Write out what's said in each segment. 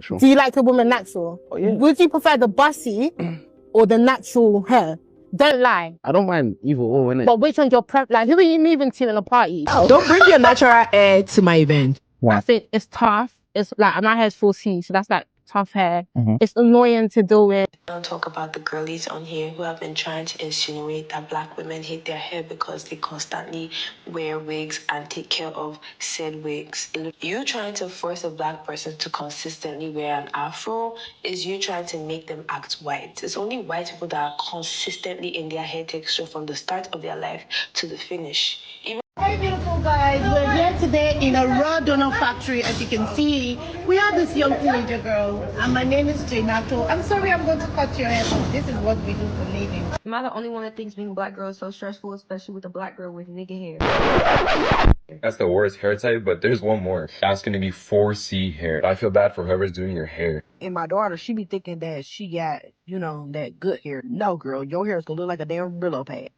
Sure. Do you like a woman natural? Oh, yeah. Would you prefer the bussy or the natural hair? Don't lie. I don't mind either or, innit? But which one's your prep? Like, who are you moving to in a party? Don't bring your natural hair to my event. Why? I think it's tough. It's like my hair's full C, so that's like tough hair. Mhm. It's annoying to deal with. I'll talk about the girlies on here who have been trying to insinuate that black women hate their hair because they constantly wear wigs and take care of said wigs. You trying to force a black person to consistently wear an afro is you trying to make them act white. It's only white people that are consistently in their hair texture from the start of their life to the finish. Hey beautiful guys, we're here today in a raw donut factory. As you can see, we have this young teenager girl, and my name is Jainato. I'm sorry I'm going to cut your hair, but this is what we do for living. Am I the only one that thinks being a black girl is so stressful, especially with a black girl with nigga hair? That's the worst hair type, but there's one more. That's gonna be 4C hair. I feel bad for whoever's doing your hair. And my daughter, she be thinking that she got, that good hair. No, girl, your hair is gonna look like a damn Brillo pad.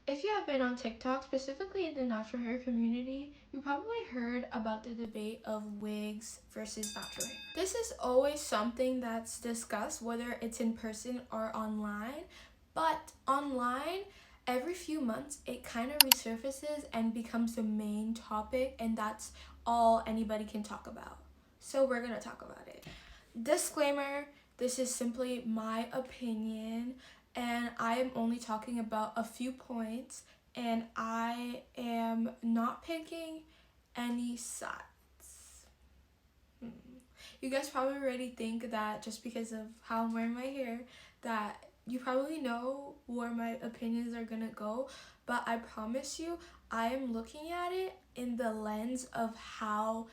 If you have been on TikTok, specifically in the natural hair community, you probably heard about the debate of wigs versus natural hair. This is always something that's discussed, whether it's in person or online, but online, every few months, it kind of resurfaces and becomes the main topic, and that's all anybody can talk about. So we're gonna talk about it. Disclaimer, this is simply my opinion, and I am only talking about a few points, and I am not picking any sides. You guys probably already think that just because of how I'm wearing my hair, that you probably know where my opinions are gonna go, but I promise you, I am looking at it in the lens of how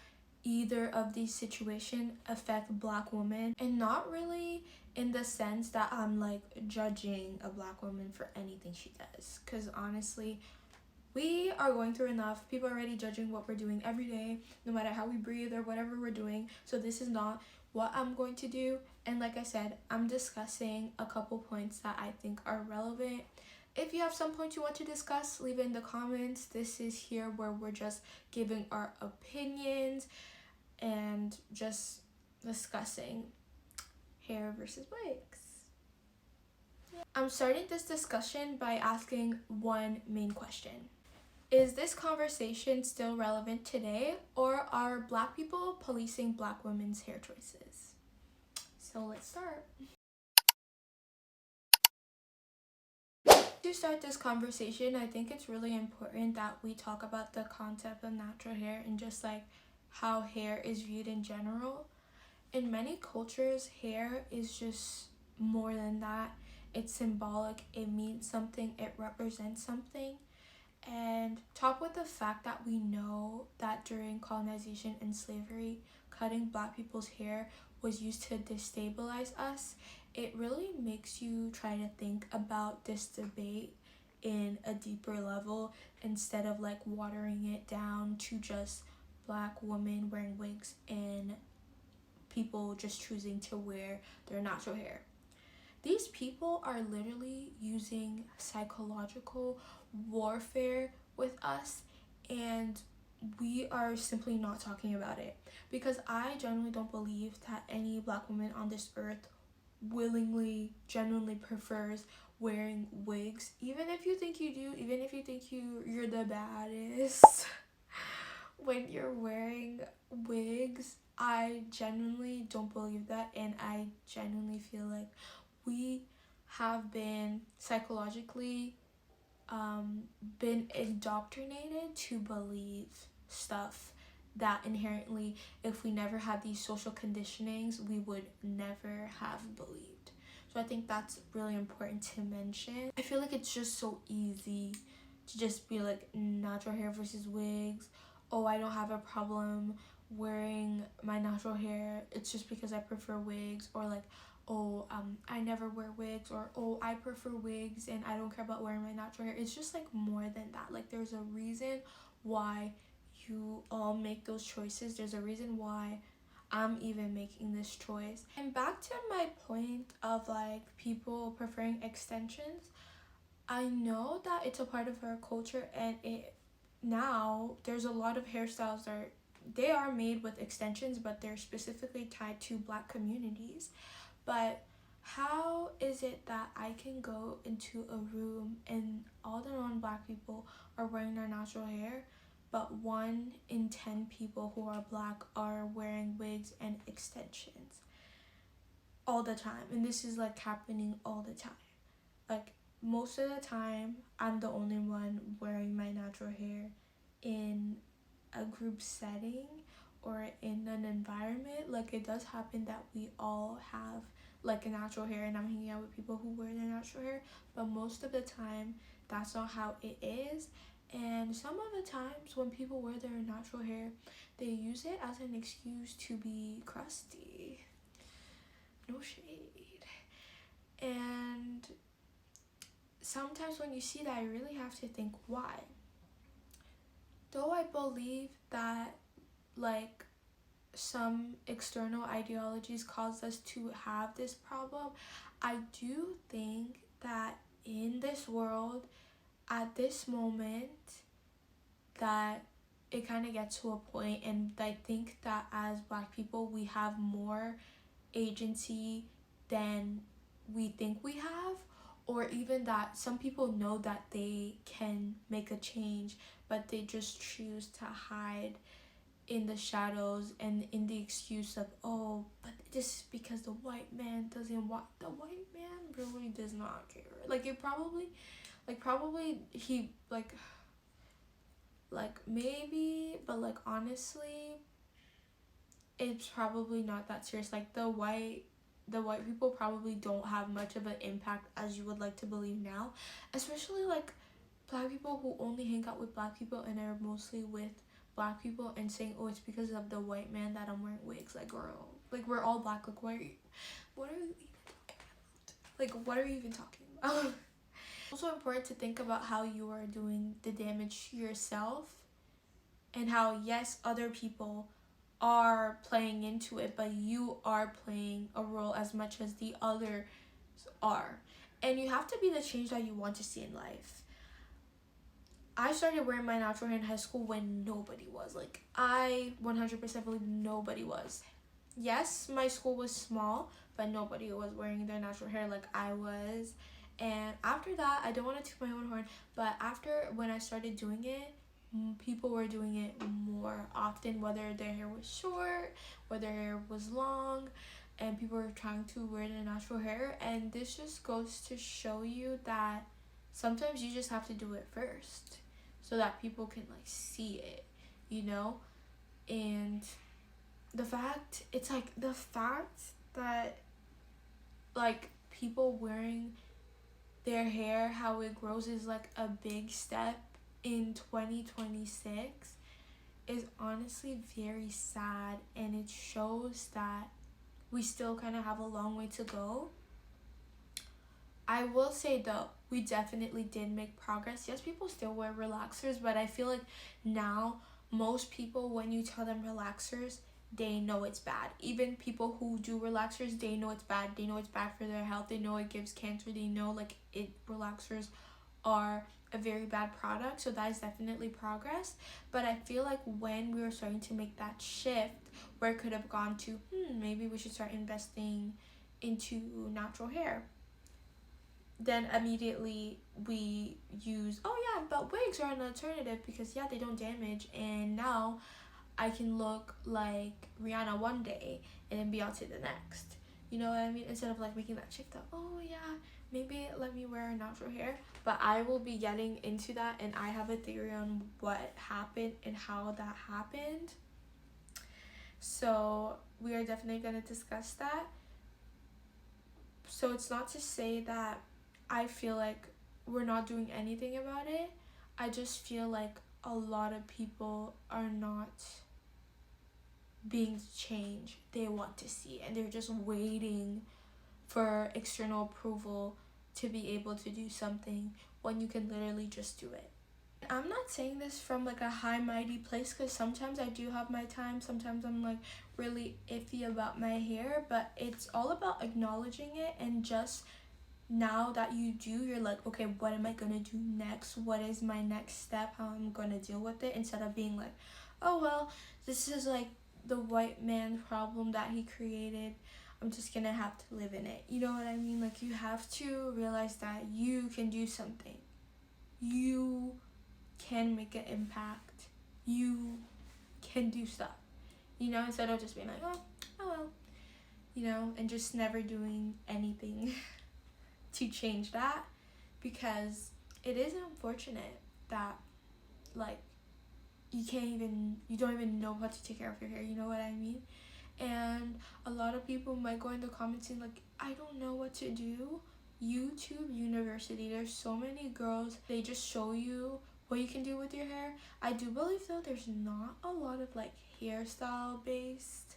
either of these situations affect black women, and not really in the sense that I'm like judging a black woman for anything she does, because honestly we are going through enough. People are already judging what we're doing every day, no matter how we breathe or whatever we're doing, so this is not what I'm going to do. And like I said, I'm discussing a couple points that I think are relevant. If you have some points you want to discuss, leave it in the comments. This is here where we're just giving our opinions and just discussing hair versus wigs. I'm starting this discussion by asking one main question. Is this conversation still relevant today, or are black people policing black women's hair choices? So let's start. To start this conversation, I think it's really important that we talk about the concept of natural hair and just like how hair is viewed in general. In many cultures, hair is just more than that. It's symbolic, it means something, it represents something. And top with the fact that we know that during colonization and slavery, cutting black people's hair was used to destabilize us, it really makes you try to think about this debate in a deeper level instead of like watering it down to just black women wearing wigs and people just choosing to wear their natural hair. These people are literally using psychological warfare with us, and we are simply not talking about it, because I genuinely don't believe that any black woman on this earth willingly, genuinely prefers wearing wigs. Even if you think you do, even if you think you're the baddest when you're wearing wigs, I genuinely don't believe that, and I genuinely feel like we have been psychologically been indoctrinated to believe stuff that inherently, if we never had these social conditionings, we would never have believed. So I think that's really important to mention. I feel like it's just so easy to just be like natural hair versus wigs. Oh, I don't have a problem wearing my natural hair, it's just because I prefer wigs. Or like, oh, I never wear wigs, or oh, I prefer wigs and I don't care about wearing my natural hair. It's just like more than that. Like, there's a reason why you all make those choices. There's a reason why I'm even making this choice. And back to my point of like people preferring extensions, I know that it's a part of our culture, and it now there's a lot of hairstyles that they are made with extensions, but they're specifically tied to Black communities. But how is it that I can go into a room and all the non-Black people are wearing their natural hair, but 1 in 10 people who are Black are wearing wigs and extensions all the time? And this is like happening all the time. Like most of the time, I'm the only one wearing my natural hair in a group setting or in an environment. Like it does happen that we all have like a natural hair and I'm hanging out with people who wear their natural hair, but most of the time that's not how it is. And some of the times when people wear their natural hair, they use it as an excuse to be crusty. No shade. And sometimes when you see that, I really have to think why. Though I believe that like some external ideologies cause us to have this problem, I do think that in this world, at this moment, that it kind of gets to a point, and I think that as Black people, we have more agency than we think we have, or even that some people know that they can make a change, but they just choose to hide in the shadows and in the excuse of, oh, but this is because the white man doesn't want. The white man really does not care. Like it probably he like maybe, but like honestly it's probably not that serious. Like the white people probably don't have much of an impact as you would like to believe now, especially like Black people who only hang out with Black people and are mostly with Black people, and saying, oh, it's because of the white man that I'm wearing wigs. Like girl, like we're all Black. Like what are you even talking about? Like what are you even talking about? It's also important to think about how you are doing the damage to yourself, and how yes, other people are playing into it, but you are playing a role as much as the others are. And you have to be the change that you want to see in life. I started wearing my natural hair in high school when nobody was. Like, I 100% believe nobody was. Yes, my school was small, but nobody was wearing their natural hair like I was. And after that, I don't want to toot my own horn, but after when I started doing it, people were doing it more often, whether their hair was short, whether their hair was long, and people were trying to wear their natural hair. And this just goes to show you that sometimes you just have to do it first so that people can like see it, you know? And the fact that like people wearing their hair how it grows is like a big step in 2026 is honestly very sad, and it shows that we still kind of have a long way to go. I will say though, we definitely did make progress. Yes, people still wear relaxers, but I feel like now most people, when you tell them relaxers, they know it's bad. Even people who do relaxers, they know it's bad. They know it's bad for their health. They know it gives cancer. They know like relaxers are a very bad product. So that is definitely progress. But I feel like when we were starting to make that shift, where it could have gone to, maybe we should start investing into natural hair, then immediately we use, oh yeah, but wigs are an alternative because yeah, they don't damage, and now I can look like Rihanna one day and then Beyonce the next. You know what I mean? Instead of like making that shift of, oh yeah, maybe let me wear natural hair. But I will be getting into that, and I have a theory on what happened and how that happened. So we are definitely going to discuss that. So it's not to say that I feel like we're not doing anything about it. I just feel like a lot of people are not being changed they want to see, and they're just waiting for external approval to be able to do something when you can literally just do it. I'm not saying this from like a high mighty place, because sometimes I do have my time, sometimes I'm like really iffy about my hair, but it's all about acknowledging it, and just now that you do, you're like, okay, what am I gonna do next? What is my next step? How I'm gonna deal with it? Instead of being like, oh well, this is like the white man problem that he created, I'm just gonna have to live in it. You know what I mean? Like, you have to realize that you can do something. You can make an impact. You can do stuff. You know, instead of just being like, oh well, you know, and just never doing anything to change that, because it is unfortunate that like you don't even know how to take care of your hair, you know what I mean? And a lot of people might go in the comments saying like, I don't know what to do. YouTube University, there's so many girls, they just show you what you can do with your hair. I do believe though there's not a lot of like hairstyle based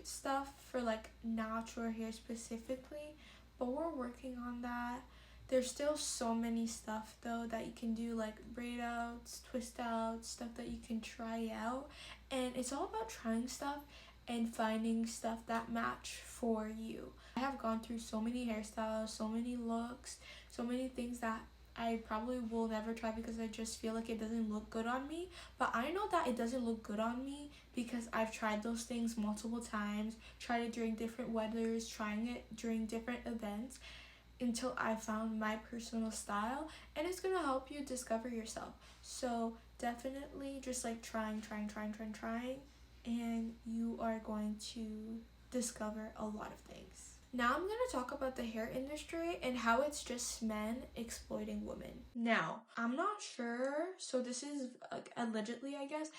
stuff for like natural hair specifically, but we're working on that. There's still so many stuff though that you can do, like braid outs, twist outs, stuff that you can try out, and it's all about trying stuff and finding stuff that match for you. I have gone through so many hairstyles, so many looks, so many things that I probably will never try because I just feel like it doesn't look good on me. But I know that it doesn't look good on me because I've tried those things multiple times, tried it during different weathers, trying it during different events, until I found my personal style, and it's gonna help you discover yourself. So definitely just like trying, and you are going to discover a lot of things. Now I'm going to talk about the hair industry and how it's just men exploiting women. Now, I'm not sure, so this is allegedly, I guess,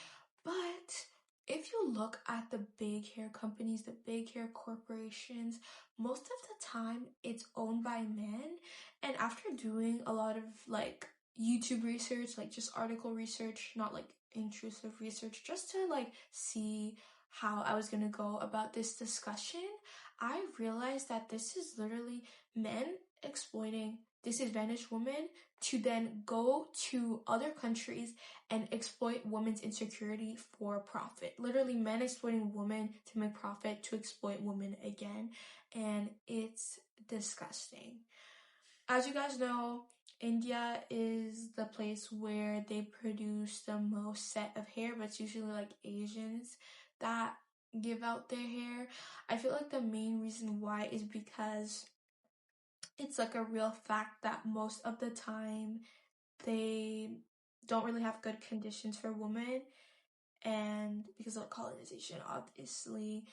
but if you look at the big hair companies, the big hair corporations, most of the time it's owned by men. And after doing a lot of like YouTube research, like just article research, not like intrusive research, just to like see how I was gonna go about this discussion, I realized that this is literally men exploiting disadvantaged women to then go to other countries and exploit women's insecurity for profit. Literally men exploiting women to make profit to exploit women again, and it's disgusting. As you guys know, India is the place where they produce the most set of hair, but it's usually like Asians that give out their hair. I feel like the main reason why is because it's like a real fact that most of the time they don't really have good conditions for women, and because of colonization, obviously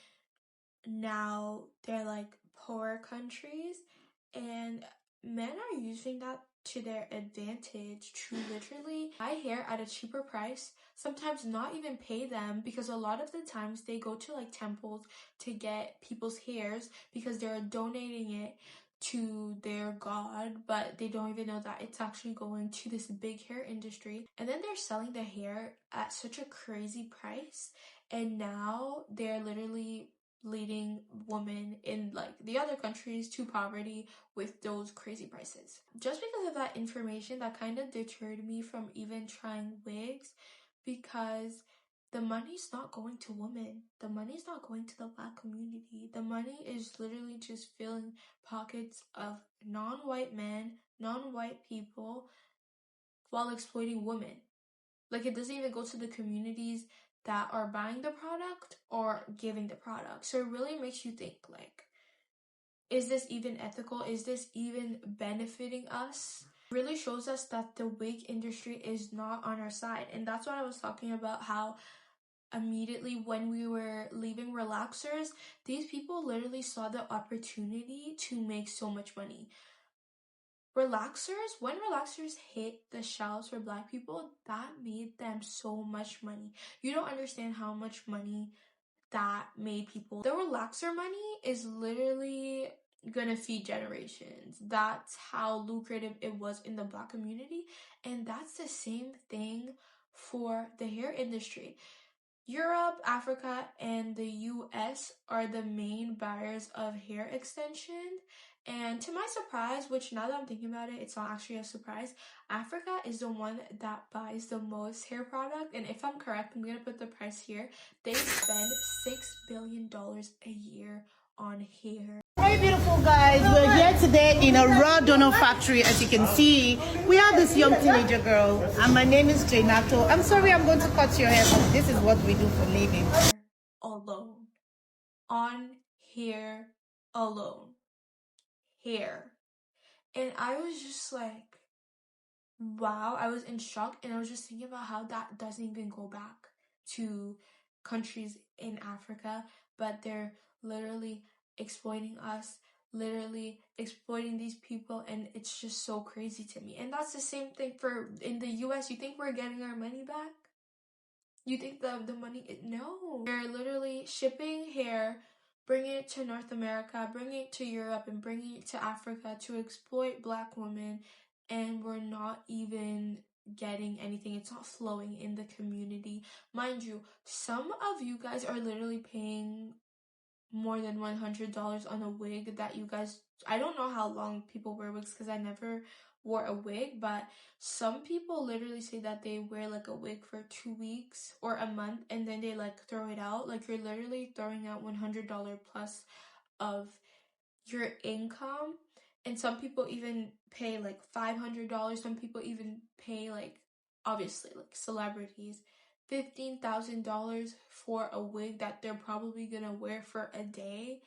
now they're like poor countries, and men are using that to their advantage to literally buy hair at a cheaper price, sometimes not even pay them, because a lot of the times they go to like temples to get people's hairs because they're donating it to their god, but they don't even know that it's actually going to this big hair industry, and then they're selling the hair at such a crazy price, and now they're literally leading women in like the other countries to poverty with those crazy prices. Just because of that information, that kind of deterred me from even trying wigs, because the money's not going to women. The money's not going to the Black community. The money is literally just filling pockets of non-white men, non-white people, while exploiting women. Like, it doesn't even go to the communities that are buying the product or giving the product. So it really makes you think, like, is this even ethical? Is this even benefiting us? It really shows us that the wig industry is not on our side. And that's what I was talking about, how immediately when we were leaving relaxers, these people literally saw the opportunity to make so much money. When relaxers hit the shelves for Black people, that made them so much money. You don't understand how much money that made people. The relaxer money is literally gonna feed generations. That's how lucrative it was in the Black community, and that's the same thing for the hair industry. Europe, Africa, and the US are the main buyers of hair extension. And to my surprise, which now that I'm thinking about it, it's not actually a surprise, Africa is the one that buys the most hair product. And if I'm correct, I'm going to put the price here. They spend $6 billion a year on hair. Hey beautiful guys, we're here today in a raw donor factory. As you can see, we have this young teenager girl, and my name is Nato. I'm sorry I'm going to cut your hair, but this is what we do for living. Alone. On hair alone. Hair. And I was just like, wow, I was in shock, and I was just thinking about how that doesn't even go back to countries in Africa, but they're literally exploiting us, literally exploiting these people, and it's just so crazy to me. And that's the same thing for in the US. You think we're getting our money back? You think the money, no. They're literally shipping hair, bringing it to North America, bringing it to Europe, and bringing it to Africa to exploit Black women, and we're not even getting anything. It's not flowing in the community. Mind you, some of you guys are literally paying more than $100 on a wig that you guys, I don't know how long people wear wigs because I never wore a wig, but some people literally say that they wear like a wig for 2 weeks or a month and then they like throw it out. Like you're literally throwing out $100 plus of your income. And some people even pay like $500. Some people even pay like, obviously, like celebrities, $15,000 for a wig that they're probably gonna wear for a day.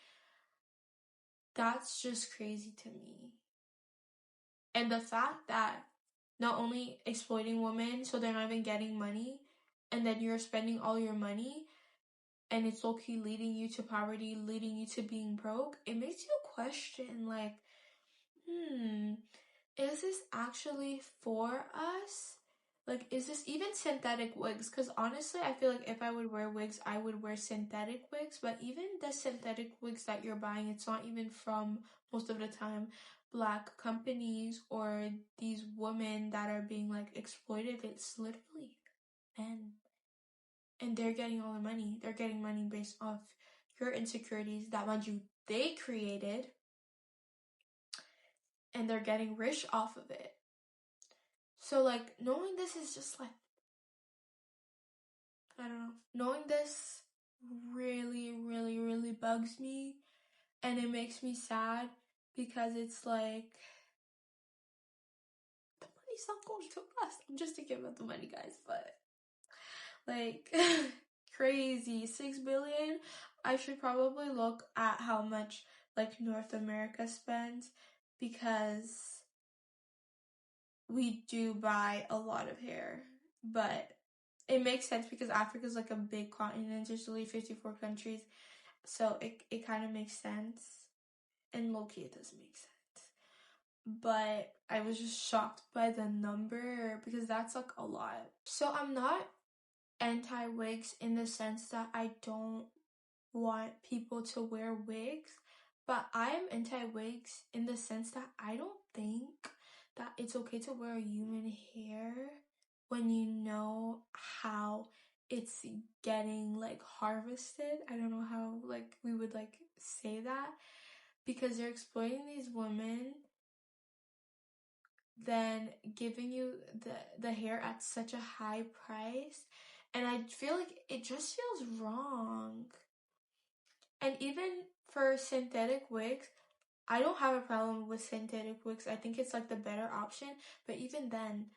That's just crazy to me. And the fact that not only exploiting women so they're not even getting money, and then you're spending all your money, and it's low-key leading you to poverty, leading you to being broke, it makes you question, like, is this actually for us? Like, is this even synthetic wigs? Because honestly, I feel like if I would wear wigs, I would wear synthetic wigs. But even the synthetic wigs that you're buying, it's not even from, most of the time, Black companies or these women that are being, like, exploited. It's literally men. And they're getting all the money. They're getting money based off your insecurities that, mind you, they created. And they're getting rich off of it. So, like, knowing this is just like, I don't know. Knowing this really, really, really bugs me. And it makes me sad because it's like, the money's not going to us. I'm just thinking about the money, guys, but like, crazy. 6 billion. I should probably look at how much like North America spends because we do buy a lot of hair, but it makes sense because Africa is like a big continent. There's only 54 countries, so it kind of makes sense. And low-key, it does make sense. But I was just shocked by the number because that's like a lot. So I'm not anti-wigs in the sense that I don't want people to wear wigs, but I am anti-wigs in the sense that I don't think that it's okay to wear human hair when you know how it's getting like harvested. I don't know how like we would like say that, because they're exploiting these women, then giving you the hair at such a high price, and I feel like it just feels wrong. And even for synthetic wigs, I don't have a problem with synthetic wigs. I think it's like the better option. But even then,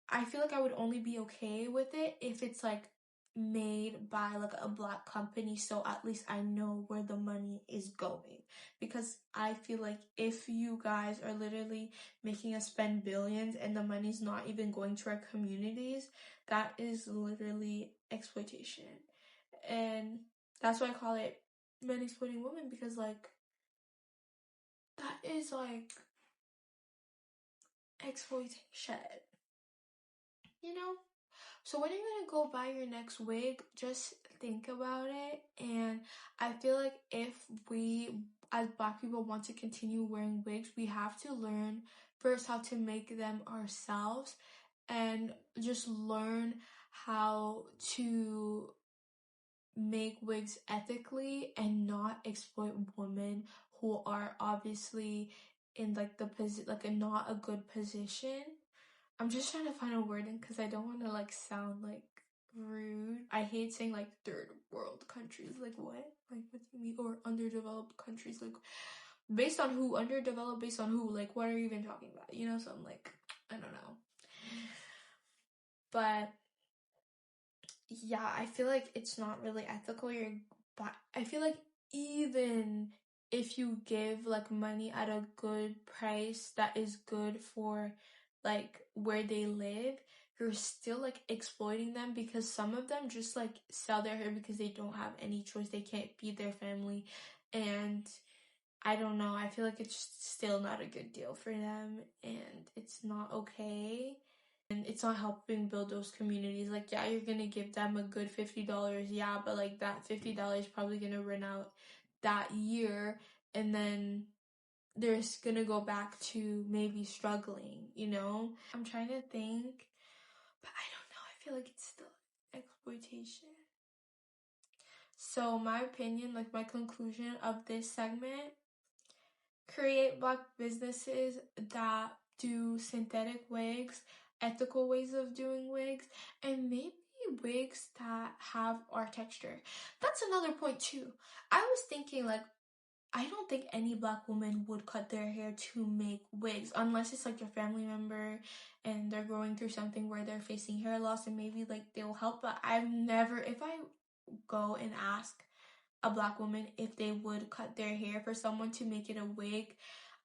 I feel like I would only be okay with it if it's like made by like a Black company, so at least I know where the money is going. Because I feel like if you guys are literally making us spend billions and the money's not even going to our communities, that is literally exploitation. And that's why I call it men exploiting women, because like that is like exploitation, you know? So when you're gonna go buy your next wig, just think about it. And I feel like if we as Black people want to continue wearing wigs, we have to learn first how to make them ourselves, and just learn how to make wigs ethically and not exploit women who are obviously in like not a good position. I'm just trying to find a wording because I don't want to like sound like rude. I hate saying like third world countries. Like what? Like what do you mean? Or underdeveloped countries. Like based on who? Underdeveloped based on who? Like what are you even talking about? You know, so I'm like, I don't know. But yeah, I feel like it's not really ethical. But I feel like even if you give like money at a good price that is good for like where they live, you're still like exploiting them because some of them just like sell their hair because they don't have any choice. They can't feed their family, and I don't know. I feel like it's still not a good deal for them, and it's not okay. And it's not helping build those communities. Like, yeah, you're gonna give them a good $50, yeah, but like that $50 is probably gonna run out that year, and then they're gonna go back to maybe struggling, you know? I'm trying to think, but I don't know. I feel like it's still exploitation. So my opinion, like my conclusion of this segment, create Black businesses that do synthetic wigs, ethical ways of doing wigs, and maybe wigs that have our texture. That's another point too. I was thinking like, I don't think any Black woman would cut their hair to make wigs unless it's like your family member and they're going through something where they're facing hair loss and maybe like they'll help. But I've never, if I go and ask a Black woman if they would cut their hair for someone to make it a wig,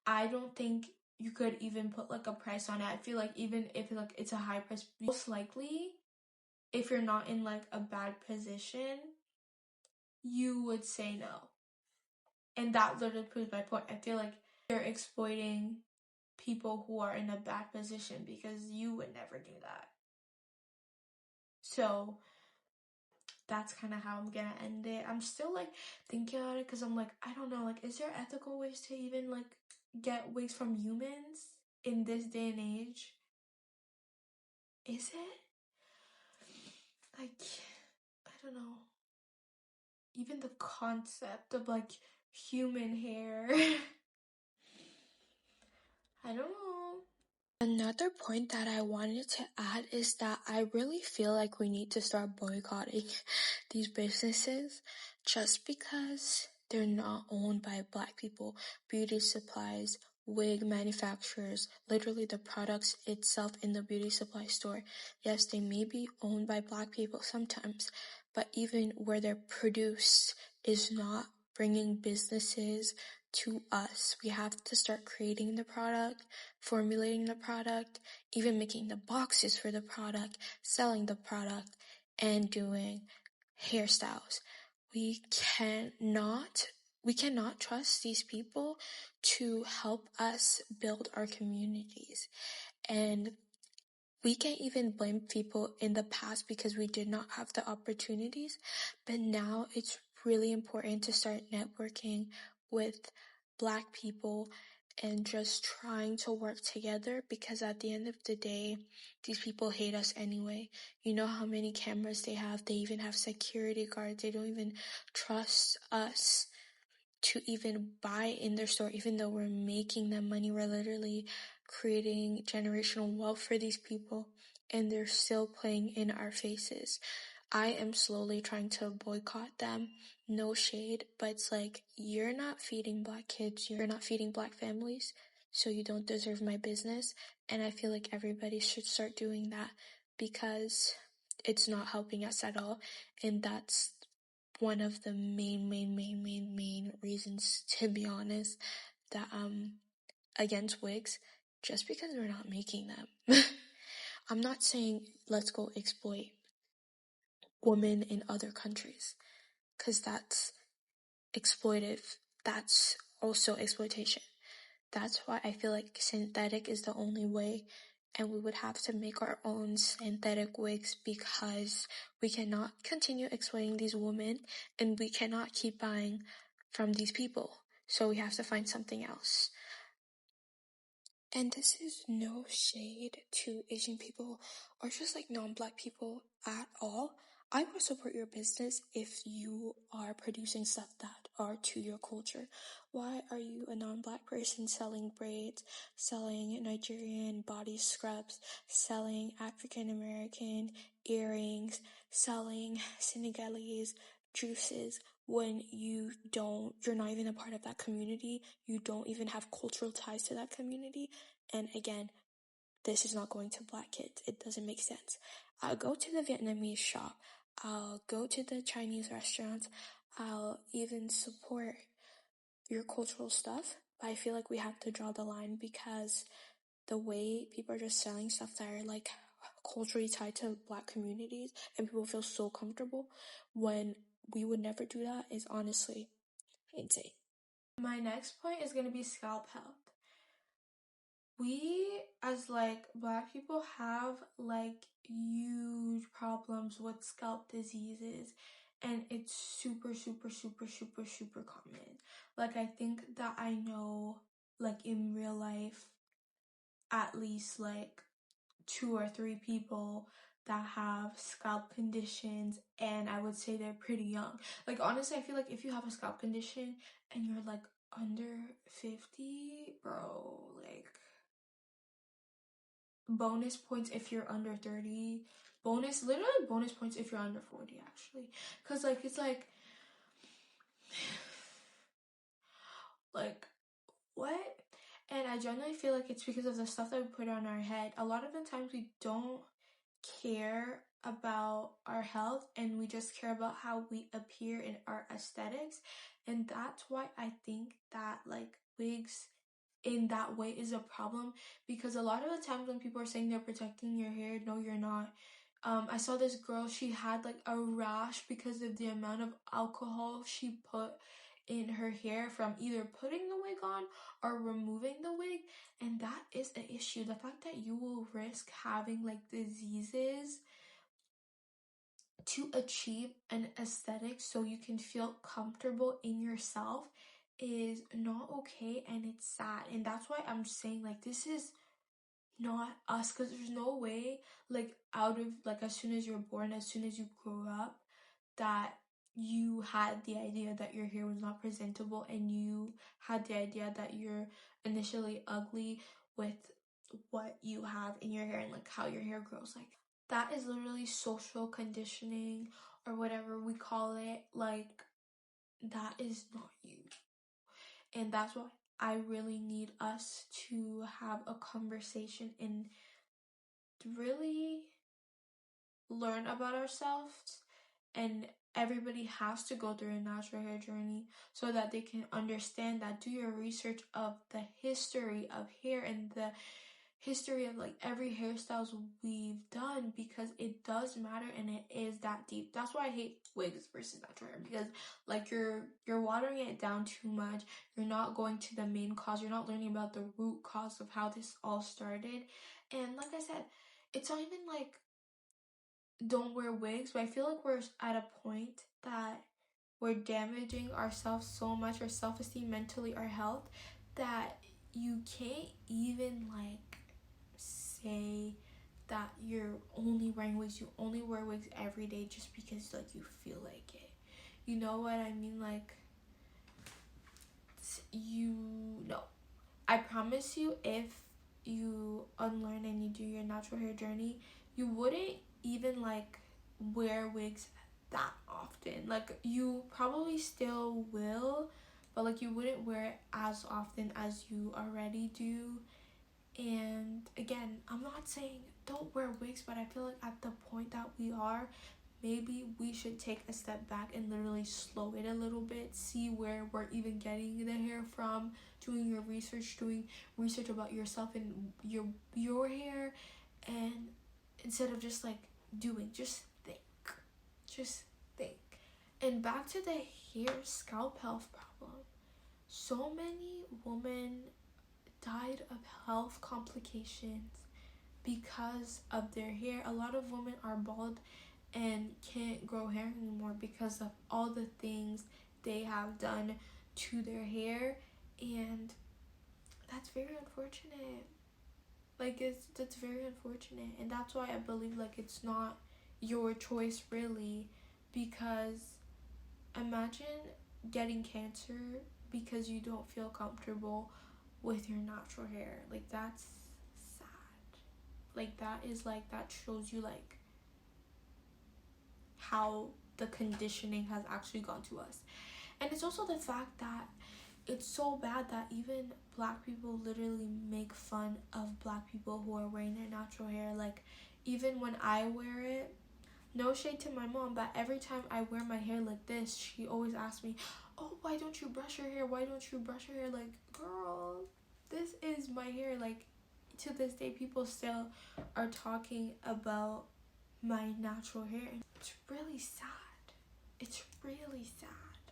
I don't think you could even put like a price on it. I feel like even if like it's a high price, most likely if you're not in like a bad position, you would say no. And that literally proves my point. I feel like you're exploiting people who are in a bad position because you would never do that. So that's kind of how I'm gonna end it. I'm still like thinking about it because I'm like, I don't know, like, is there ethical ways to even like get wigs from humans in this day and age? Is it? Like, I don't know. Even the concept of like human hair. I don't know. Another point that I wanted to add is that I really feel like we need to start boycotting these businesses just because they're not owned by Black people. Beauty supplies, wig manufacturers, literally the products itself in the beauty supply store. Yes, they may be owned by Black people sometimes, but even where they're produced is not bringing businesses to us. We have to start creating the product, formulating the product, even making the boxes for the product, selling the product, and doing hairstyles. We cannot trust these people to help us build our communities. And we can't even blame people in the past because we did not have the opportunities, but now it's really important to start networking with Black people and just trying to work together because at the end of the day, these people hate us anyway. You know how many cameras they have? They even have security guards. They don't even trust us to even buy in their store, even though we're making them money. We're literally creating generational wealth for these people, and they're still playing in our faces. I am slowly trying to boycott them. No shade, but it's like, you're not feeding Black kids, you're not feeding Black families, so you don't deserve my business. And I feel like everybody should start doing that because it's not helping us at all. And that's one of the main reasons, to be honest, that against wigs, just because we're not making them. I'm not saying let's go exploit women in other countries, because that's exploitive. That's also exploitation. That's why I feel like synthetic is the only way, and we would have to make our own synthetic wigs because we cannot continue exploiting these women and we cannot keep buying from these people. So we have to find something else. And this is no shade to Asian people or just like non-Black people at all. I would support your business if you are producing stuff that are to your culture. Why are you, a non-black person, selling braids, selling Nigerian body scrubs, selling African American earrings, selling Senegalese juices when you're not even a part of that community, you don't even have cultural ties to that community? And again, this is not going to black kids. It doesn't make sense. I'll go to the Vietnamese shop. I'll go to the Chinese restaurants. I'll even support your cultural stuff. But I feel like we have to draw the line, because the way people are just selling stuff that are like culturally tied to black communities and people feel so comfortable when we would never do that is honestly insane. My next point is going to be scalp health. We as like black people have like huge problems with scalp diseases, and it's super common. Like, I think that I know, like, in real life, at least like 2 or 3 people that have scalp conditions, and I would say they're pretty young. Like, honestly, I feel like if you have a scalp condition and you're like under 50, bro, like, bonus points if you're under 30, literally bonus points if you're under 40, actually, because like it's like what? And I generally feel like it's because of the stuff that we put on our head. A lot of the times we don't care about our health, and we just care about how we appear in our aesthetics. And that's why I think that like wigs in that way is a problem, because a lot of the times when people are saying they're protecting your hair, no, you're not. I saw this girl, she had like a rash because of the amount of alcohol she put in her hair from either putting the wig on or removing the wig, and that is an issue. The fact that you will risk having like diseases to achieve an aesthetic so you can feel comfortable in yourself is not okay, and it's sad. And that's why I'm saying like this is not us, because there's no way like out of like as soon as you're born, as soon as you grow up, that you had the idea that your hair was not presentable, and you had the idea that you're initially ugly with what you have in your hair and like how your hair grows. Like, that is literally social conditioning or whatever we call it. Like, that is not you. And that's why I really need us to have a conversation and really learn about ourselves. And everybody has to go through a natural hair journey so that they can understand that. Do your research of the history of hair and the history of like every hairstyles we've done, because it does matter and it is that deep. That's why I hate wigs versus natural hair, because like you're watering it down too much. You're not going to the main cause. You're not learning about the root cause of how this all started. And like I said, it's not even like don't wear wigs, but I feel like we're at a point that we're damaging ourselves so much, our self-esteem, mentally, our health, that you can't even like say that you're only wearing wigs, you only wear wigs every day just because like you feel like it. You know what I mean? Like, you know, I promise you, if you unlearn and you do your natural hair journey, you wouldn't even like wear wigs that often. Like, you probably still will, but like you wouldn't wear it as often as you already do. And again, I'm not saying don't wear wigs, but I feel like at the point that we are, maybe we should take a step back and literally slow it a little bit, see where we're even getting the hair from, doing your research, doing research about yourself and your hair, and instead of just like doing, just think. And back to the hair scalp health problem. So many women died of health complications because of their hair. A lot of women are bald and can't grow hair anymore because of all the things they have done to their hair, and that's very unfortunate. Like, that's very unfortunate, and that's why I believe like it's not your choice really, because imagine getting cancer because you don't feel comfortable with your natural hair. Like, that's sad. Like, that is like, that shows you like how the conditioning has actually gone to us. And it's also the fact that it's so bad that even black people literally make fun of black people who are wearing their natural hair. Like, even when I wear it, no shade to my mom, but every time I wear my hair like this, she always asks me, oh, why don't you brush your hair? Why don't you brush your hair? Like, girl, this is my hair. Like, to this day, people still are talking about my natural hair. It's really sad. It's really sad.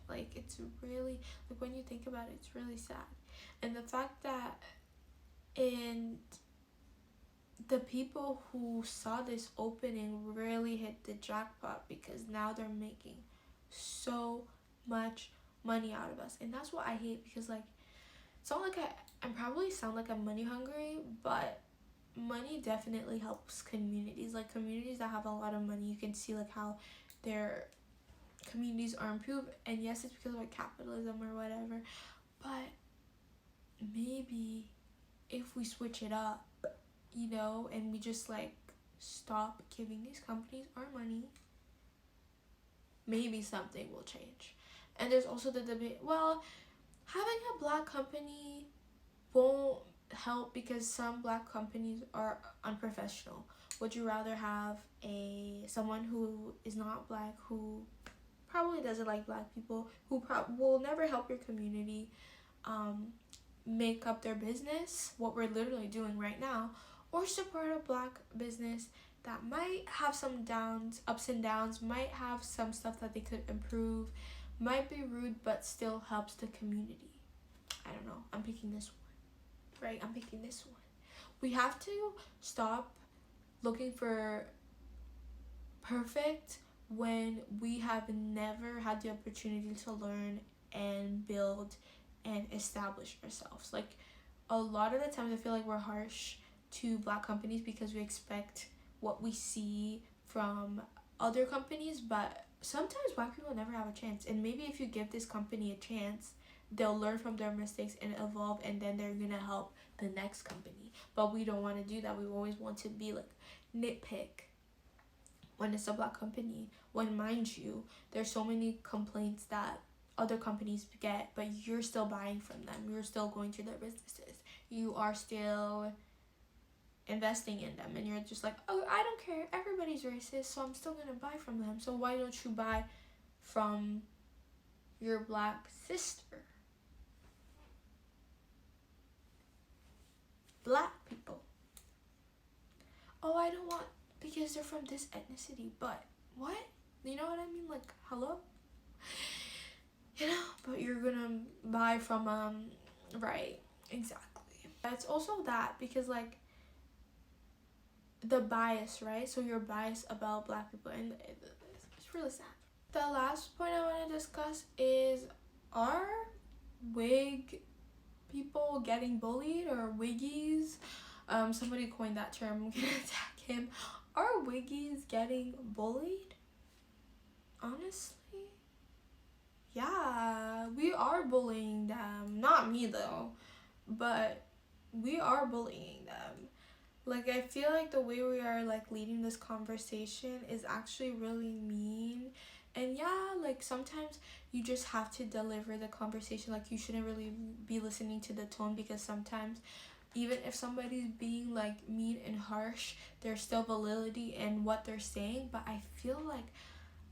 Like, it's really, like, when you think about it, it's really sad. And the fact that in the people who saw this opening really hit the jackpot, because now they're making so much money out of us. And that's what I hate, because like, it's not like I probably sound like I'm money hungry, but money definitely helps communities. Like, communities that have a lot of money, you can see like how their communities are improved. And yes, it's because of like capitalism or whatever, but maybe if we switch it up, you know, and we just like stop giving these companies our money, maybe something will change. And there's also the debate, well, having a black company won't help because some black companies are unprofessional. Would you rather have someone who is not black, who probably doesn't like black people, who will never help your community make up their business, what we're literally doing right now, or support a black business that might have some ups and downs, might have some stuff that they could improve, might be rude, but still helps the community? I don't know. I'm picking this one, right? I'm picking this one. We have to stop looking for perfect when we have never had the opportunity to learn and build and establish ourselves. Like, a lot of the times I feel like we're harsh to black companies because we expect what we see from other companies, but sometimes black people never have a chance. And maybe if you give this company a chance, they'll learn from their mistakes and evolve, and then they're gonna help the next company. But we don't want to do that. We always want to be like nitpick when it's a black company, when, mind you, there's so many complaints that other companies get, but you're still buying from them, you're still going to their businesses, you are still investing in them, and you're just like, oh, I don't care, everybody's racist, so I'm still gonna buy from them. So why don't you buy from your black sister? Black people. Oh, I don't want, because they're from this ethnicity. But what? You know what I mean? Like, hello? You know? But you're gonna buy from, right. Exactly. It's also that, because, like, the bias, right? So you're biased about black people, and it's really sad. The last point I want to discuss is, are wig people getting bullied, or wiggies? Somebody coined that term. I'm gonna attack him. Are wiggies getting bullied? Honestly, yeah, we are bullying them. Not me though, but we are bullying them. Like, I feel like the way we are like leading this conversation is actually really mean. And yeah, like, sometimes you just have to deliver the conversation. Like, you shouldn't really be listening to the tone, because sometimes even if somebody's being like mean and harsh, there's still validity in what they're saying. But I feel like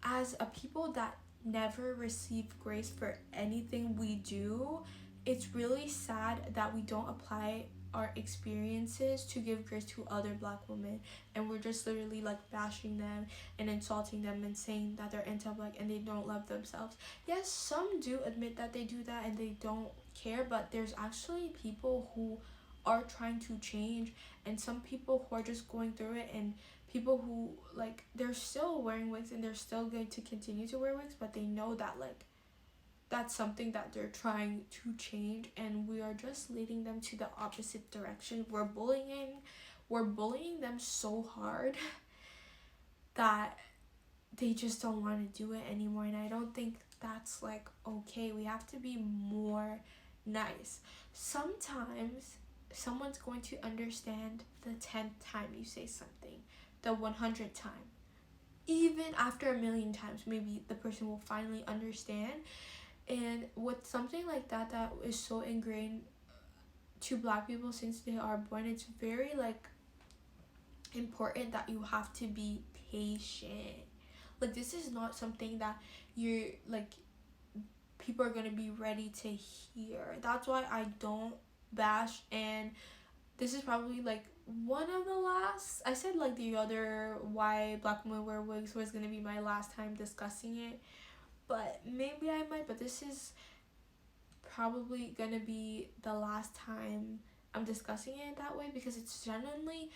as a people that never receive grace for anything we do, it's really sad that we don't apply our experiences to give grace to other black women, and we're just literally like bashing them and insulting them and saying that they're anti-black and they don't love themselves. Yes, some do admit that they do that and they don't care, but there's actually people who are trying to change, and some people who are just going through it, and people who like, they're still wearing wigs and they're still going to continue to wear wigs, but they know that like that's something that they're trying to change, and we are just leading them to the opposite direction. We're bullying them so hard that they just don't want to do it anymore, and I don't think that's like okay. We have to be more nice. Sometimes someone's going to understand the 10th time you say something, the 100th time. Even after a million times, maybe the person will finally understand. And with something like that that is so ingrained to Black people since they are born, it's very like important that you have to be patient. Like, this is not something that you're like people are gonna be ready to hear. That's why I don't bash, and this is probably like one of the last. I said like the other why Black women wear wigs was gonna be my last time discussing it, but maybe I might. But this is probably gonna be the last time I'm discussing it that way, because it's genuinely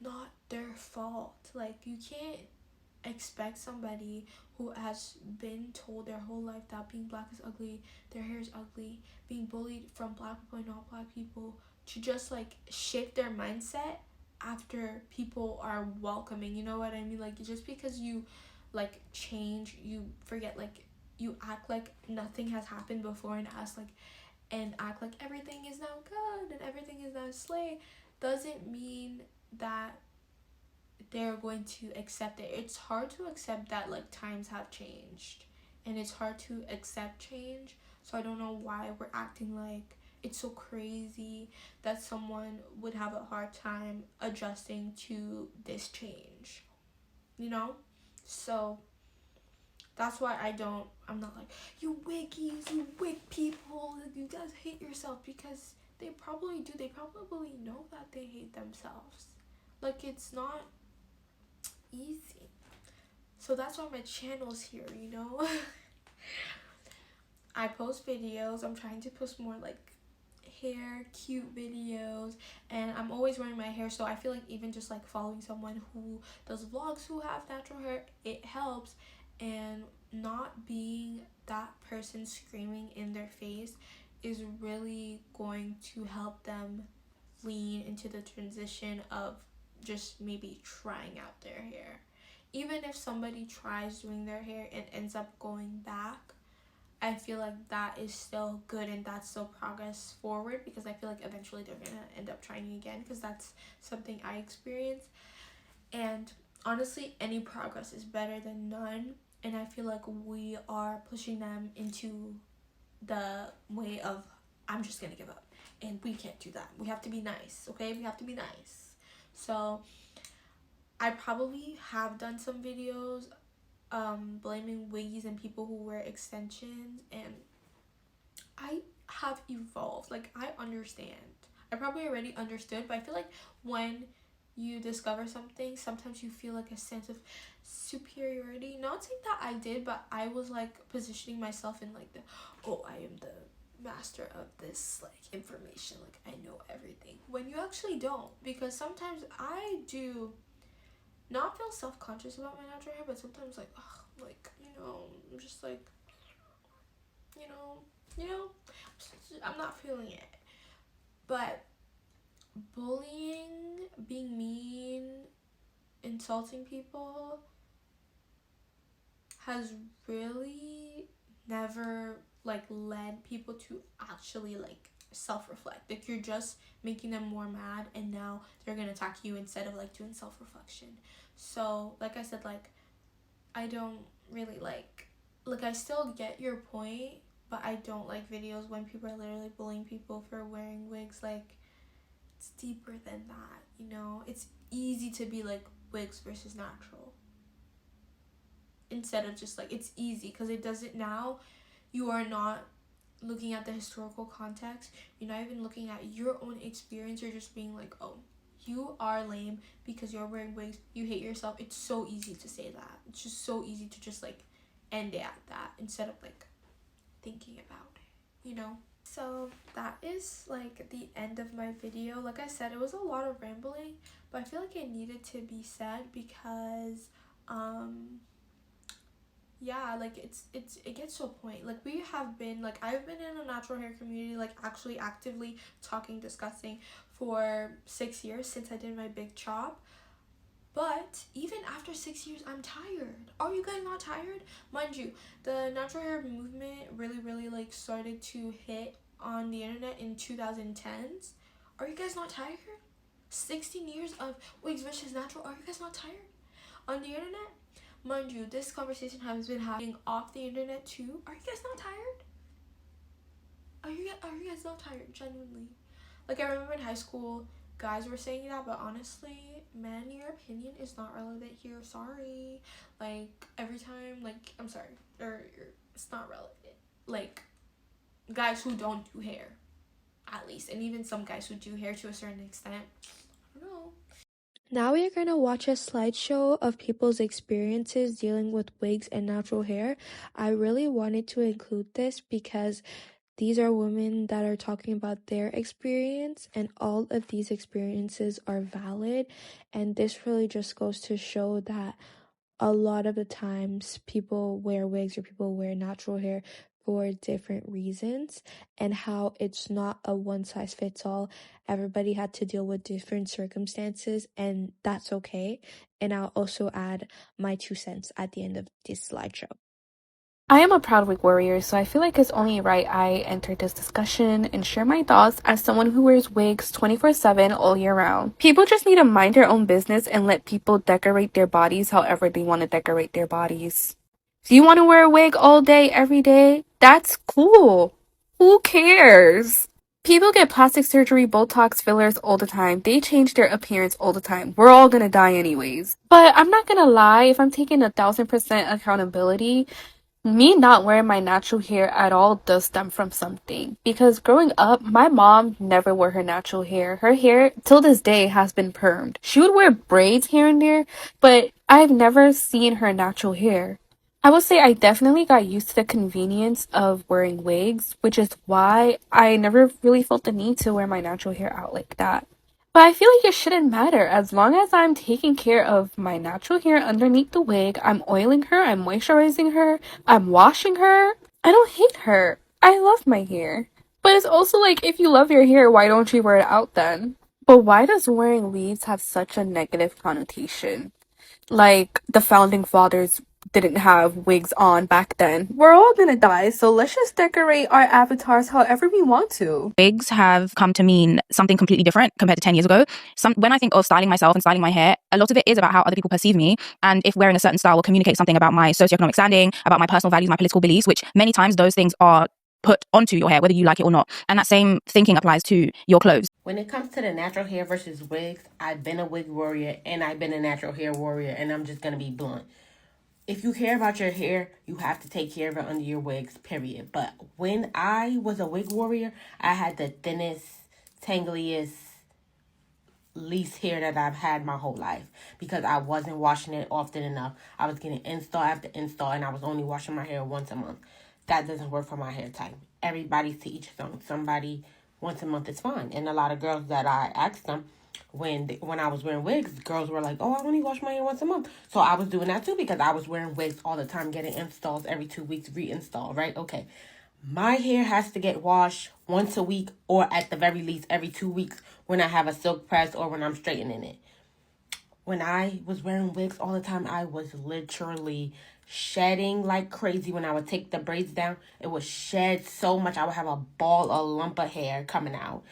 not their fault. Like, you can't expect somebody who has been told their whole life that being Black is ugly, their hair is ugly, being bullied from Black people and not Black people, to just like shift their mindset after people are welcoming. You know what I mean? Like, just because you like change, you forget, like, you act like nothing has happened before and act like everything is now good and everything is now slay, doesn't mean that they're going to accept it. It's hard to accept that like times have changed, and it's hard to accept change. So I don't know why we're acting like it's so crazy that someone would have a hard time adjusting to this change, you know? So that's why I'm not like, you wiggies, you wig people, you guys hate yourself, because they probably do. They probably know that they hate themselves. Like, it's not easy. So that's why my channel's here, you know? I post videos. I'm trying to post more like hair cute videos, and I'm always wearing my hair, so I feel like even just like following someone who does vlogs who have natural hair, it helps. And not being that person screaming in their face is really going to help them lean into the transition of just maybe trying out their hair. Even if somebody tries doing their hair and ends up going back, I feel like that is still good, and that's still progress forward, because I feel like eventually they're gonna end up trying again, because that's something I experienced. And honestly, any progress is better than none, and I feel like we are pushing them into the way of, I'm just gonna give up, and we can't do that. We have to be nice, okay? We have to be nice. So I probably have done some videos blaming wiggies and people who wear extensions, and I have evolved. Like, I understand. I probably already understood, but I feel like when you discover something, sometimes you feel like a sense of superiority. Not saying that I did, but I was like positioning myself in like the, oh, I am the master of this like information, like I know everything, when you actually don't. Because sometimes I do not feel self-conscious about my natural hair, but sometimes like, ugh, like, you know, I'm just like, you know, I'm not feeling it. But bullying, being mean, insulting people has really never like led people to actually like self-reflect. Like, you're just making them more mad, and now they're gonna attack you instead of like doing self-reflection. So like I said, like, I don't really like I still get your point, but I don't like videos when people are literally bullying people for wearing wigs. Like, it's deeper than that, you know? It's easy to be like wigs versus natural, instead of just like, it's easy because it doesn't, now you are not looking at the historical context, you're not even looking at your own experience, you're just being like, oh, you are lame because you're wearing wigs, you hate yourself. It's so easy to say that. It's just so easy to just like end it at that instead of like thinking about it, you know? So that is like the end of my video. Like I said, it was a lot of rambling, but I feel like it needed to be said because yeah, like it gets to a point. Like, we have been, like, I've been in a natural hair community, like actually actively talking, discussing for 6 years since I did my big chop. But even after 6 years, I'm tired. Are you guys not tired? Mind you, the natural hair movement really like started to hit on the internet in 2010s. Are you guys not tired? 16 years of wigs versus natural. Are you guys not tired? On the internet, mind you, this conversation has been happening off the internet too. Are you guys not tired? Are you guys not tired? Genuinely. Like, I remember in high school, guys were saying that, but honestly, man, your opinion is not relevant here. Sorry. Like, every time, like, I'm sorry, it's not relevant. Like, guys who don't do hair, at least, and even some guys who do hair to a certain extent. I don't know. Now we are going to watch a slideshow of people's experiences dealing with wigs and natural hair. I really wanted to include this because these are women that are talking about their experience, and all of these experiences are valid. And this really just goes to show that a lot of the times people wear wigs or people wear natural hair for different reasons, and how it's not a one size fits all. Everybody had to deal with different circumstances, and that's okay. And I'll also add my 2 cents at the end of this slideshow. I am a proud wig warrior, so I feel like it's only right I enter this discussion and share my thoughts as someone who wears wigs 24/7 all year round. People just need to mind their own business and let people decorate their bodies however they want to decorate their bodies. If you want to wear a wig all day, every day, that's cool. Who cares? People get plastic surgery, Botox, fillers all the time. They change their appearance all the time. We're all gonna die anyways. But I'm not gonna lie, if I'm taking 1000% accountability, me not wearing my natural hair at all does stem from something. Because growing up, my mom never wore her natural hair. Her hair, till this day, has been permed. She would wear braids here and there, but I've never seen her natural hair. I would say I definitely got used to the convenience of wearing wigs, which is why I never really felt the need to wear my natural hair out like that. But I feel like it shouldn't matter as long as I'm taking care of my natural hair underneath the wig. I'm oiling her, I'm moisturizing her, I'm washing her. I don't hate her. I love my hair. But it's also like, if you love your hair, why don't you wear it out then? But why does wearing weaves have such a negative connotation? Like, the founding fathers didn't have wigs on back then. We're all gonna die, so let's just decorate our avatars however we want to. Wigs have come to mean something completely different compared to 10 years ago. When I think of styling myself and styling my hair, a lot of it is about how other people perceive me, and if wearing a certain style will communicate something about my socioeconomic standing, about my personal values, my political beliefs, which many times those things are put onto your hair, whether you like it or not. And that same thinking applies to your clothes. When it comes to the natural hair versus wigs, I've been a wig warrior and I've been a natural hair warrior, and I'm just going to be blunt. If you care about your hair, you have to take care of it under your wigs, period. But when I was a wig warrior, I had the thinnest, tangliest, least hair that I've had my whole life because I wasn't washing it often enough. I was getting install after install, and I was only washing my hair once a month. That doesn't work for my hair type. Everybody's to each his own. Somebody once a month is fine. And a lot of girls that I asked them when I was wearing wigs, girls were like, oh, I only wash my hair once a month. So I was doing that too because I was wearing wigs all the time, getting installs every 2 weeks, reinstall, right? Okay. My hair has to get washed once a week, or at the very least every 2 weeks when I have a silk press or when I'm straightening it. When I was wearing wigs all the time, I was literally shedding like crazy. When I would take the braids down, it would shed so much. I would have a lump of hair coming out.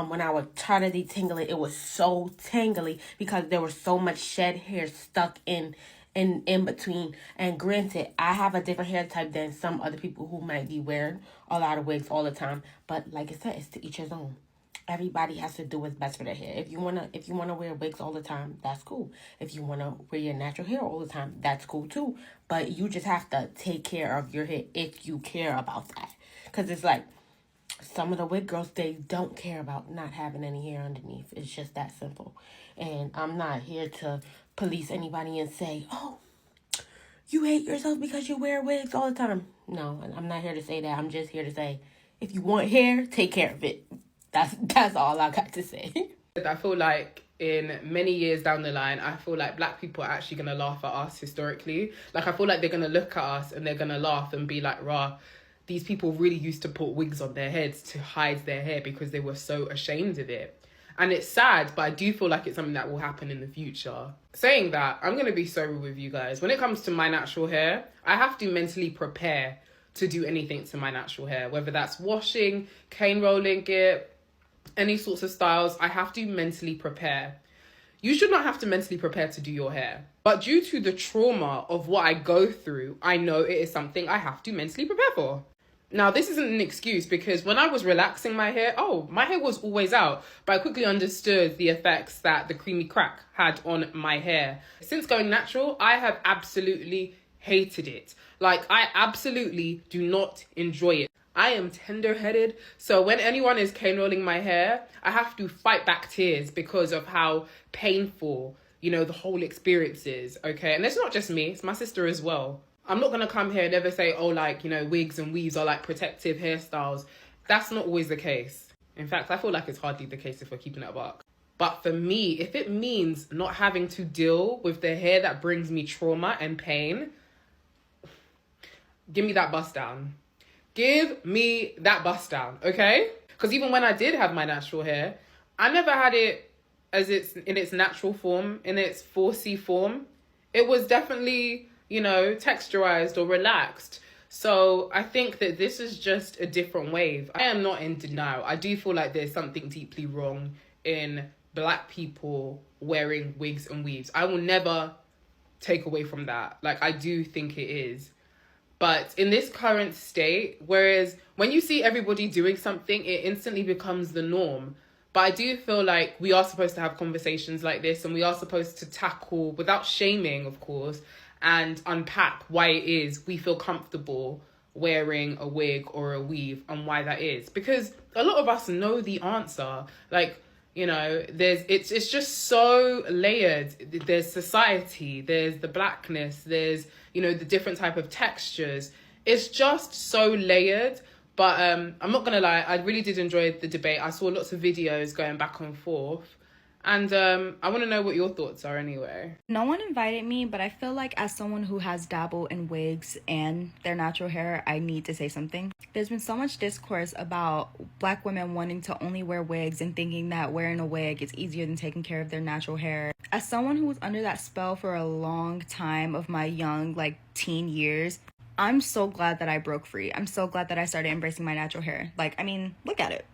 When I would try to detangle it, it was so tangly because there was so much shed hair stuck in between. And granted, I have a different hair type than some other people who might be wearing a lot of wigs all the time. But like I said, it's to each his own. Everybody has to do what's best for their hair. If you wanna wear wigs all the time, that's cool. If you wanna wear your natural hair all the time, that's cool too. But you just have to take care of your hair if you care about that. Cause it's like some of the wig girls, they don't care about not having any hair underneath. It's just that simple. And I'm not here to police anybody and say, oh, you hate yourself because you wear wigs all the time. No, I'm not here to say that. I'm just here to say, if you want hair, take care of it. That's all I got to say. I feel like in many years down the line, I feel like black people are actually going to laugh at us historically. Like, I feel like they're going to look at us and they're going to laugh and be like, rah, these people really used to put wigs on their heads to hide their hair because they were so ashamed of it. And it's sad, but I do feel like it's something that will happen in the future. Saying that, I'm going to be sober with you guys. When it comes to my natural hair, I have to mentally prepare to do anything to my natural hair, whether that's washing, cane rolling it, any sorts of styles. I have to mentally prepare. You should not have to mentally prepare to do your hair. But due to the trauma of what I go through, I know it is something I have to mentally prepare for. Now, this isn't an excuse, because when I was relaxing my hair, my hair was always out. But I quickly understood the effects that the creamy crack had on my hair. Since going natural, I have absolutely hated it. Like, I absolutely do not enjoy it. I am tender-headed, so when anyone is cane rolling my hair, I have to fight back tears because of how painful, the whole experience is, okay? And it's not just me, it's my sister as well. I'm not gonna come here and ever say, wigs and weaves are like protective hairstyles. That's not always the case. In fact, I feel like it's hardly the case if we're keeping it a buck. But for me, if it means not having to deal with the hair that brings me trauma and pain, give me that bust down. Give me that bust down, okay? Because even when I did have my natural hair, I never had it as in its natural form, in its 4C form. It was definitely, texturized or relaxed. So I think that this is just a different wave. I am not in denial. I do feel like there's something deeply wrong in Black people wearing wigs and weaves. I will never take away from that. Like, I do think it is. But in this current state, whereas when you see everybody doing something, it instantly becomes the norm. But I do feel like we are supposed to have conversations like this, and we are supposed to tackle, without shaming, of course, and unpack why it is we feel comfortable wearing a wig or a weave and why that is. Because a lot of us know the answer. Like, it's just so layered. There's society, there's the Blackness, there's, the different type of textures. It's just so layered. But I'm not gonna lie, I really did enjoy the debate. I saw lots of videos going back and forth. And I want to know what your thoughts are anyway. No one invited me, but I feel like as someone who has dabbled in wigs and their natural hair, I need to say something. There's been so much discourse about Black women wanting to only wear wigs and thinking that wearing a wig is easier than taking care of their natural hair. As someone who was under that spell for a long time of my young, teen years, I'm so glad that I broke free. I'm so glad that I started embracing my natural hair. Look at it.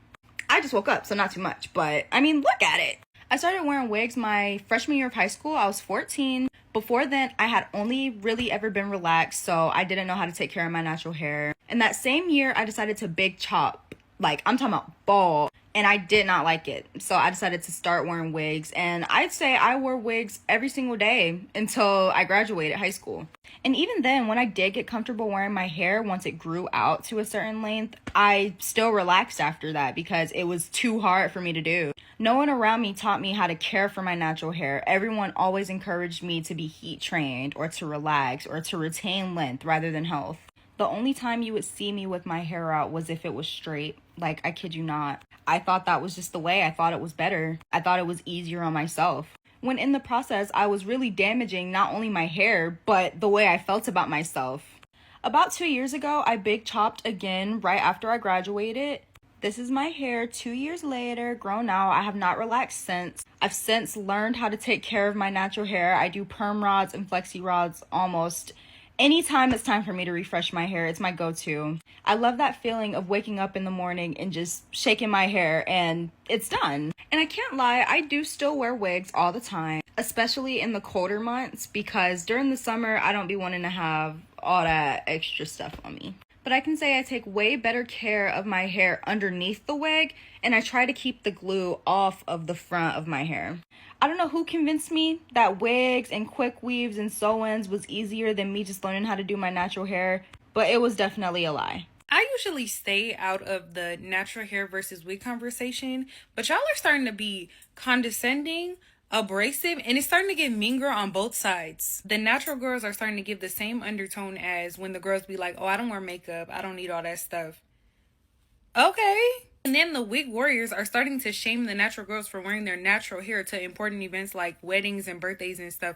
I just woke up, so not too much, but look at it. I started wearing wigs my freshman year of high school. I was 14. Before then, I had only really ever been relaxed, so I didn't know how to take care of my natural hair. And that same year, I decided to big chop. I'm talking about bald. And I did not like it. So I decided to start wearing wigs. And I'd say I wore wigs every single day until I graduated high school. And even then, when I did get comfortable wearing my hair, once it grew out to a certain length, I still relaxed after that because it was too hard for me to do. No one around me taught me how to care for my natural hair. Everyone always encouraged me to be heat trained or to relax or to retain length rather than health. The only time you would see me with my hair out was if it was straight. I kid you not. I thought that was just the way. I thought it was better. I thought it was easier on myself. When in the process, I was really damaging not only my hair, but the way I felt about myself. About 2 years ago, I big chopped again right after I graduated. This is my hair 2 years later, grown out. I have not relaxed since. I've since learned how to take care of my natural hair. I do perm rods and flexi rods almost anytime it's time for me to refresh my hair. It's my go-to. I love that feeling of waking up in the morning and just shaking my hair and it's done. And I can't lie, I do still wear wigs all the time, especially in the colder months, because during the summer, I don't be wanting to have all that extra stuff on me. But I can say I take way better care of my hair underneath the wig, and I try to keep the glue off of the front of my hair. I don't know who convinced me that wigs and quick weaves and sew-ins was easier than me just learning how to do my natural hair, but it was definitely a lie. I usually stay out of the natural hair versus wig conversation, but y'all are starting to be condescending, abrasive, and it's starting to get mean girl on both sides. The natural girls are starting to give the same undertone as when the girls be like, oh, I don't wear makeup, I don't need all that stuff. Okay. And then the wig warriors are starting to shame the natural girls for wearing their natural hair to important events like weddings and birthdays and stuff,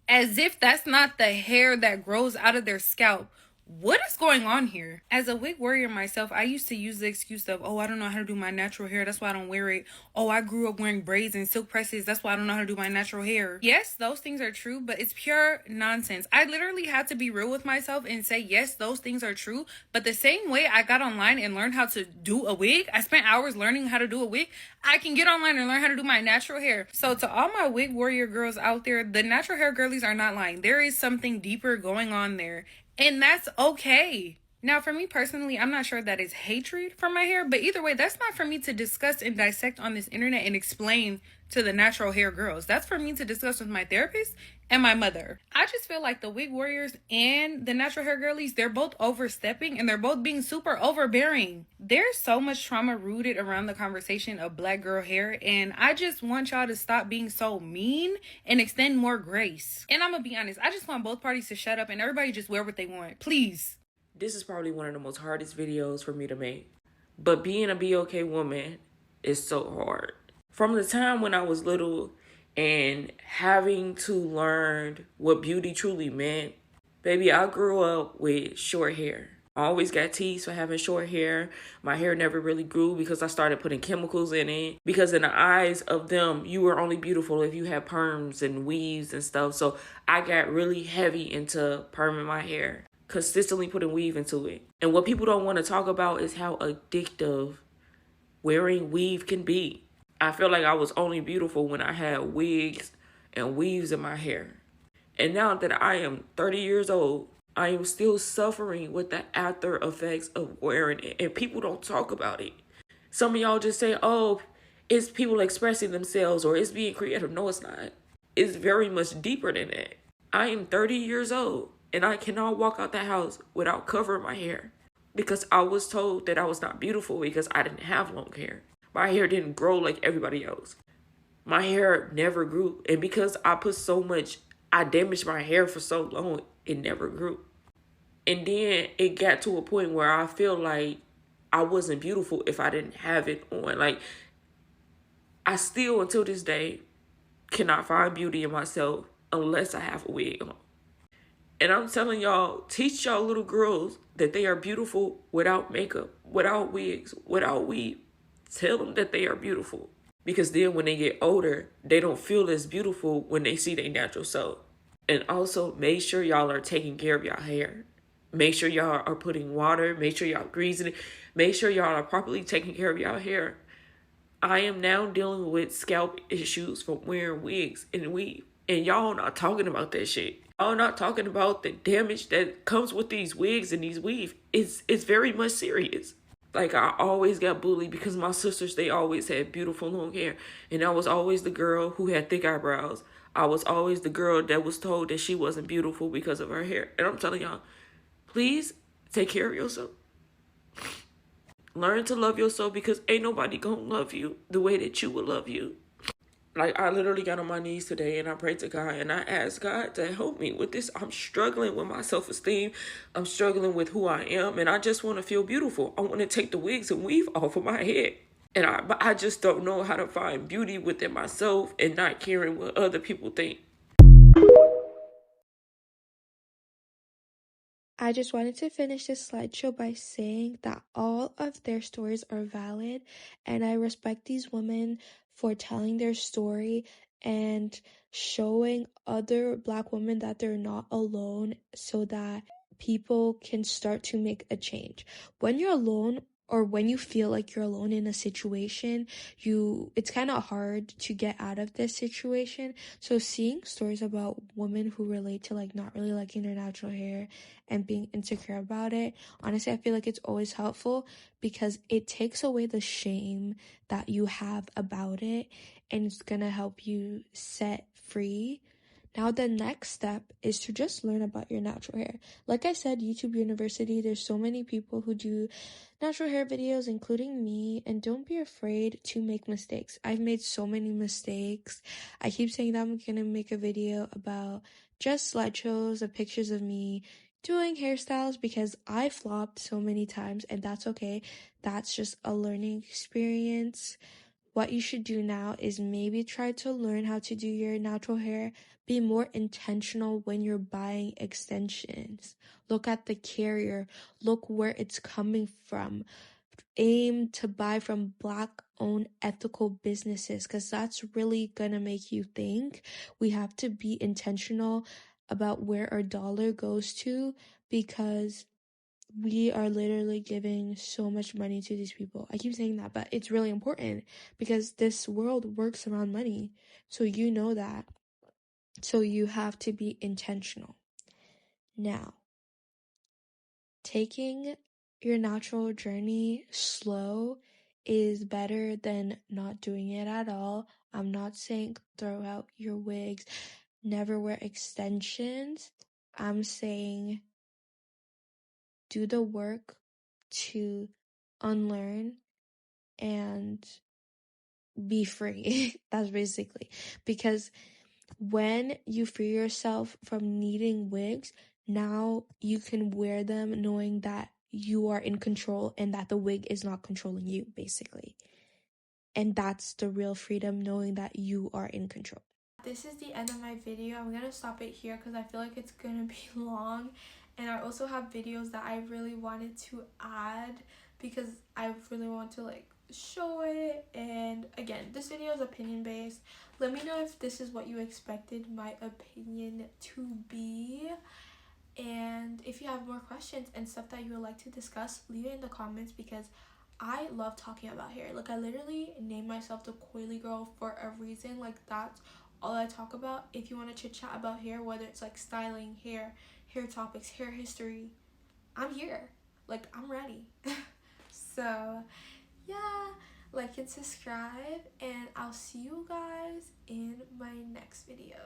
as if that's not the hair that grows out of their scalp What is going on here? As a wig warrior myself, I used to use the excuse of, oh, I don't know how to do my natural hair. That's why I don't wear it. Oh, I grew up wearing braids and silk presses. That's why I don't know how to do my natural hair. Yes, those things are true, but it's pure nonsense. I literally had to be real with myself and say, yes, those things are true. But the same way I got online and learned how to do a wig, I spent hours learning how to do a wig. I can get online and learn how to do my natural hair. So to all my wig warrior girls out there, the natural hair girlies are not lying. There is something deeper going on there. And that's okay. Now, for me personally, I'm not sure that is hatred for my hair, but either way, that's not for me to discuss and dissect on this internet and explain to the natural hair girls. That's for me to discuss with my therapist and my mother. I just feel like the wig warriors and the natural hair girlies, they're both overstepping and they're both being super overbearing. There's so much trauma rooted around the conversation of black girl hair, and I just want y'all to stop being so mean and extend more grace. And I'm gonna be honest, I just want both parties to shut up and everybody just wear what they want, please. This is probably one of the most hardest videos for me to make. But being a BOK woman is so hard. From the time when I was little and having to learn what beauty truly meant, baby, I grew up with short hair. I always got teased for having short hair. My hair never really grew because I started putting chemicals in it. Because in the eyes of them, you were only beautiful if you had perms and weaves and stuff. So I got really heavy into perming my hair, consistently putting weave into it. And what people don't want to talk about is how addictive wearing weave can be. I feel like I was only beautiful when I had wigs and weaves in my hair. And now that I am 30 years old, I am still suffering with the after effects of wearing it. And people don't talk about it. Some of y'all just say, oh, it's people expressing themselves or it's being creative. No, it's not. It's very much deeper than that. I am 30 years old and I cannot walk out the house without covering my hair because I was told that I was not beautiful because I didn't have long hair. My hair didn't grow like everybody else. My hair never grew. And because I damaged my hair for so long, it never grew. And then it got to a point where I feel like I wasn't beautiful if I didn't have it on. Like, I still, until this day, cannot find beauty in myself unless I have a wig on. And I'm telling y'all, teach y'all little girls that they are beautiful without makeup, without wigs, without weave. Tell them that they are beautiful. Because then when they get older, they don't feel as beautiful when they see their natural self. And also, make sure y'all are taking care of y'all hair. Make sure y'all are putting water. Make sure y'all greasing it. Make sure y'all are properly taking care of y'all hair. I am now dealing with scalp issues from wearing wigs and weave. And y'all not talking about that shit. Y'all not talking about the damage that comes with these wigs and these weave. It's very much serious. Like, I always got bullied because my sisters, they always had beautiful long hair. And I was always the girl who had thick eyebrows. I was always the girl that was told that she wasn't beautiful because of her hair. And I'm telling y'all, please take care of yourself. Learn to love yourself because ain't nobody gonna love you the way that you would love you. Like, I literally got on my knees today and I prayed to God and I asked God to help me with this. I'm struggling with my self-esteem. I'm struggling with who I am and I just want to feel beautiful. I want to take the wigs and weave off of my head. And I just don't know how to find beauty within myself and not caring what other people think. I just wanted to finish this slideshow by saying that all of their stories are valid, and I respect these women for telling their story and showing other Black women that they're not alone so that people can start to make a change. When you're alone, or when you feel like you're alone in a situation, it's kind of hard to get out of this situation. So seeing stories about women who relate to like not really liking their natural hair and being insecure about it, honestly, I feel like it's always helpful because it takes away the shame that you have about it and it's gonna help you set free. Now, the next step is to just learn about your natural hair. Like I said, YouTube University, there's so many people who do natural hair videos, including me, and don't be afraid to make mistakes. I've made so many mistakes. I keep saying that I'm gonna make a video about just slideshows of pictures of me doing hairstyles because I flopped so many times, and that's okay. That's just a learning experience. what you should do now is maybe try to learn how to do your natural hair. Be more intentional when you're buying extensions. Look at the carrier. Look where it's coming from. Aim to buy from Black-owned ethical businesses, because that's really gonna make you think. We have to be intentional about where our dollar goes to, because we are literally giving so much money to these people. I keep saying that, but it's really important because this world works around money. So you know that. So you have to be intentional. Now, taking your natural journey slow is better than not doing it at all. I'm not saying throw out your wigs, never wear extensions. I'm saying do the work to unlearn and be free. That's basically, because when you free yourself from needing wigs, now you can wear them knowing that you are in control and that the wig is not controlling you, basically. And that's the real freedom, knowing that you are in control. This is the end of my video. I'm gonna stop it here because I feel like it's gonna be long, and I also have videos that I really wanted to add because I really want to like show it. And again, this video is opinion based. Let me know if this is what you expected my opinion to be, and if you have more questions and stuff that you would like to discuss, leave it in the comments because I love talking about hair. Like, I literally named myself the Coily Girl for a reason. Like, that's all I talk about. If you want to chit chat about hair, whether it's like styling, hair topics, hair history, I'm here. Like, I'm ready. So yeah, like and subscribe, and I'll see you guys in my next video.